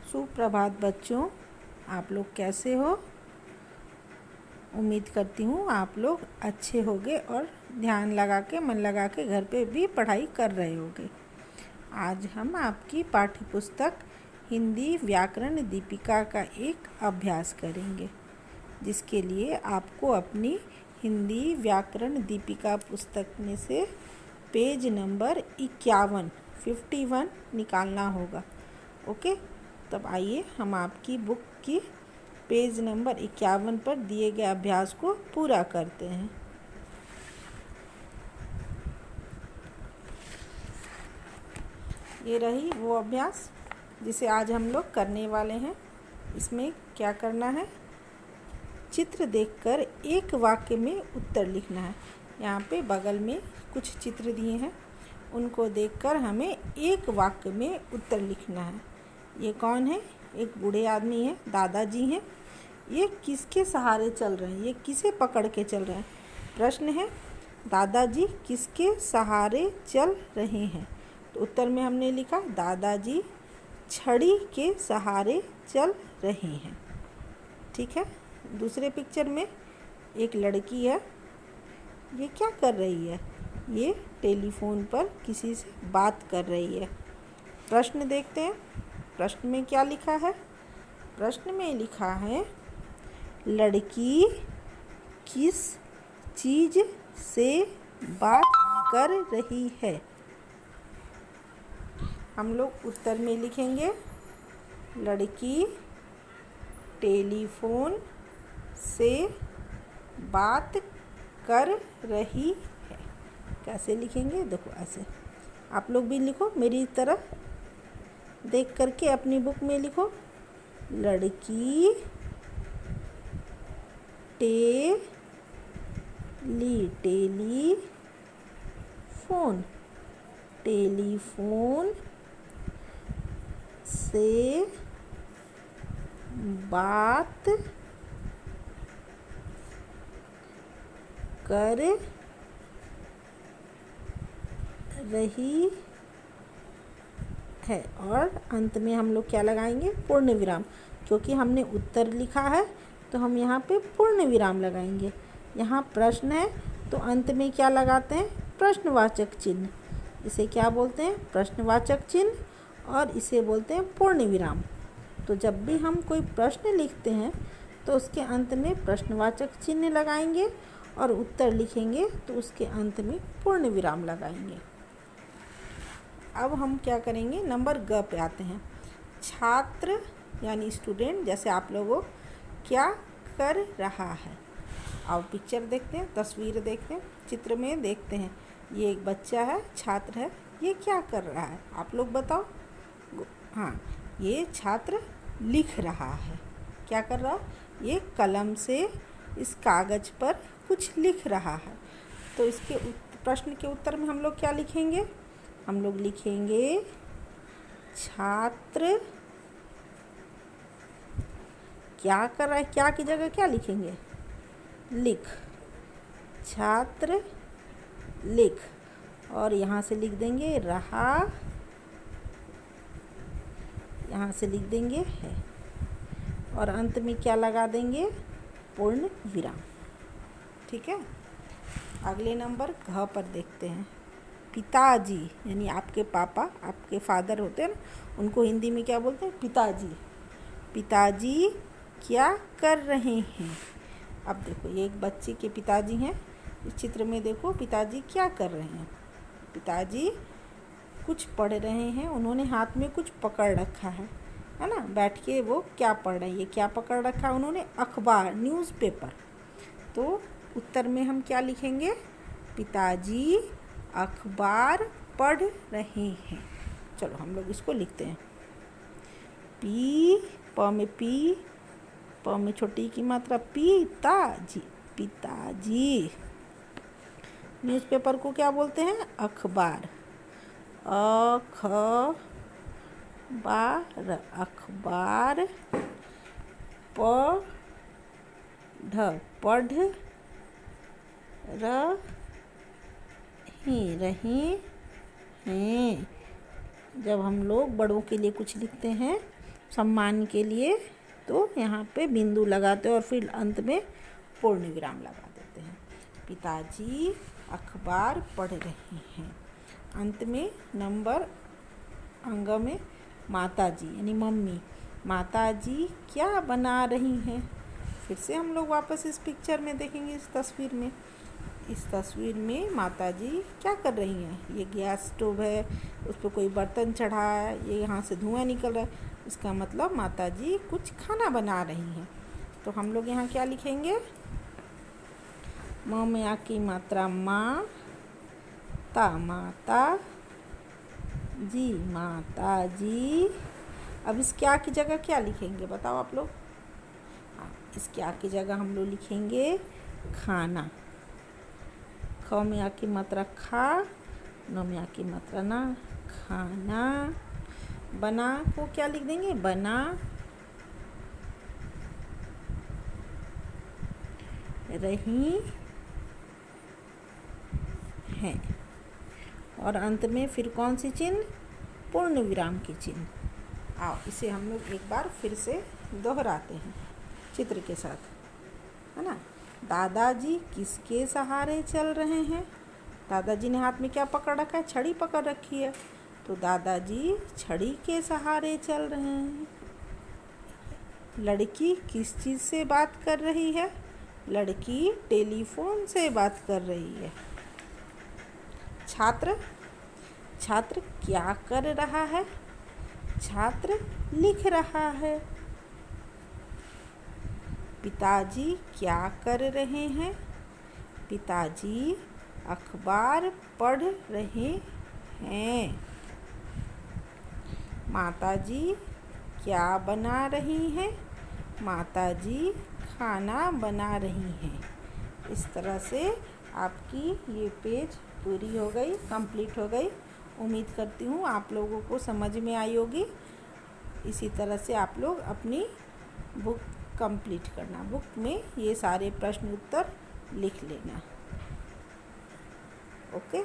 सुप्रभात बच्चों, आप लोग कैसे हो? उम्मीद करती हूँ आप लोग अच्छे होगे और ध्यान लगा के मन लगा के घर पे भी पढ़ाई कर रहे होगे। आज हम आपकी पाठ्य पुस्तक हिंदी व्याकरण दीपिका का एक अभ्यास करेंगे, जिसके लिए आपको अपनी हिंदी व्याकरण दीपिका पुस्तक में से पेज नंबर 51 निकालना होगा। ओके, तब आइए हम आपकी बुक की पेज नंबर 51 पर दिए गए अभ्यास को पूरा करते हैं। ये रही वो अभ्यास जिसे आज हम लोग करने वाले हैं। इसमें क्या करना है? चित्र देखकर एक वाक्य में उत्तर लिखना है। यहाँ पे बगल में कुछ चित्र दिए हैं, उनको देखकर हमें एक वाक्य में उत्तर लिखना है। ये कौन है? एक बूढ़े आदमी हैं, दादाजी हैं। ये किसके सहारे चल रहे हैं? ये किसे पकड़ के चल रहे हैं? प्रश्न है, दादाजी किसके सहारे चल रहे हैं? तो उत्तर में हमने लिखा दादाजी छड़ी के सहारे चल रहे हैं। ठीक है। दूसरे पिक्चर में एक लड़की है। ये क्या कर रही है? ये टेलीफोन पर किसी से बात कर रही है। प्रश्न देखते हैं, प्रश्न में क्या लिखा है? प्रश्न में लिखा है, लड़की किस चीज़ से बात कर रही है? हम लोग उत्तर में लिखेंगे, लड़की टेलीफोन से बात कर रही है। कैसे लिखेंगे? देखो ऐसे। आप लोग भी लिखो, मेरी तरह देख करके अपनी बुक में लिखो, लड़की टेलीफोन से बात कर रही है। और अंत में हम लोग क्या लगाएंगे? पूर्ण विराम। क्योंकि हमने उत्तर लिखा है तो हम यहाँ पे पूर्ण विराम लगाएंगे। यहाँ प्रश्न है तो अंत में क्या लगाते हैं? प्रश्नवाचक चिन्ह। इसे क्या बोलते हैं? प्रश्नवाचक चिन्ह। और इसे बोलते हैं पूर्ण विराम। तो जब भी हम कोई प्रश्न लिखते हैं तो उसके अंत में प्रश्नवाचक चिन्ह लगाएंगे, और उत्तर लिखेंगे तो उसके अंत में पूर्ण विराम लगाएंगे। अब हम क्या करेंगे? नंबर ग पे आते हैं। छात्र यानी स्टूडेंट, जैसे आप लोगों, क्या कर रहा है? आओ पिक्चर देखते हैं, तस्वीर देखते हैं, चित्र में देखते हैं। ये एक बच्चा है, छात्र है। ये क्या कर रहा है? आप लोग बताओ। हाँ, ये छात्र लिख रहा है। क्या कर रहा है? ये कलम से इस कागज़ पर कुछ लिख रहा है। तो इसके प्रश्न के उत्तर में हम लोग क्या लिखेंगे? हम लोग लिखेंगे, छात्र क्या कर रहा है? क्या की जगह क्या लिखेंगे? लिख। छात्र लिख। और यहाँ से लिख देंगे रहा, यहाँ से लिख देंगे है, और अंत में क्या लगा देंगे? पूर्ण विराम। ठीक है। अगले नंबर घ पर देखते हैं। पिताजी यानी आपके पापा, आपके फादर होते हैं ना, उनको हिंदी में क्या बोलते हैं? पिताजी। पिताजी क्या कर रहे हैं? अब देखो, ये एक बच्चे के पिताजी हैं। इस चित्र में देखो, पिताजी क्या कर रहे हैं? पिताजी कुछ पढ़ रहे हैं। उन्होंने हाथ में कुछ पकड़ रखा है ना? बैठ के वो क्या पढ़ रहे हैं? ये क्या पकड़ रखा है उन्होंने? अखबार, न्यूज़पेपर। तो उत्तर में हम क्या लिखेंगे? पिताजी अखबार पढ़ रहे हैं। चलो हम लोग इसको लिखते हैं। प में छोटी की मात्रा, पिताजी। पिताजी। न्यूज़पेपर को क्या बोलते हैं? अखबार। अखबार। अखबार। पढ़ रहे हैं। जब हम लोग बड़ों के लिए कुछ लिखते हैं सम्मान के लिए तो यहाँ पे बिंदु लगाते हैं और फिर अंत में पूर्ण विराम लगा देते हैं। पिताजी अखबार पढ़ रहे हैं। अंत में नंबर अंग में माताजी यानी मम्मी, माताजी क्या बना रही हैं। फिर से हम लोग वापस इस पिक्चर में देखेंगे, इस तस्वीर में। इस तस्वीर में माताजी क्या कर रही हैं। ये गैस स्टोव है, उस पर कोई बर्तन चढ़ा है, ये यहाँ से धुआं निकल रहा है। इसका मतलब माताजी कुछ खाना बना रही हैं। तो हम लोग यहाँ क्या लिखेंगे, म में आ की मात्रा माँ, ता माता जी माता जी। अब इस क्या की जगह क्या लिखेंगे बताओ आप लोग। इस क्या की जगह हम लोग लिखेंगे खाना। ख में आ की मात्रा खा, न में आ की मात्रा ना, खाना। बना को क्या लिख देंगे, बना रही हैं। और अंत में फिर कौन सी चिन्ह, पूर्ण विराम की चिन्ह। आओ इसे हम लोग एक बार फिर से दोहराते हैं चित्र के साथ, है ना। दादाजी किसके सहारे चल रहे हैं। दादाजी ने हाथ में क्या पकड़ रखा है, छड़ी पकड़ रखी है। तो दादाजी छड़ी के सहारे चल रहे हैं। लड़की किस चीज़ से बात कर रही है, लड़की टेलीफोन से बात कर रही है। छात्र, छात्र क्या कर रहा है, छात्र लिख रहा है। पिताजी क्या कर रहे हैं, पिताजी अखबार पढ़ रहे हैं। माताजी क्या बना रही हैं, माताजी खाना बना रही हैं। इस तरह से आपकी ये पेज पूरी हो गई, कंप्लीट हो गई। उम्मीद करती हूँ आप लोगों को समझ में आई होगी। इसी तरह से आप लोग अपनी बुक कंप्लीट करना, बुक में ये सारे प्रश्न उत्तर लिख लेना। ओके।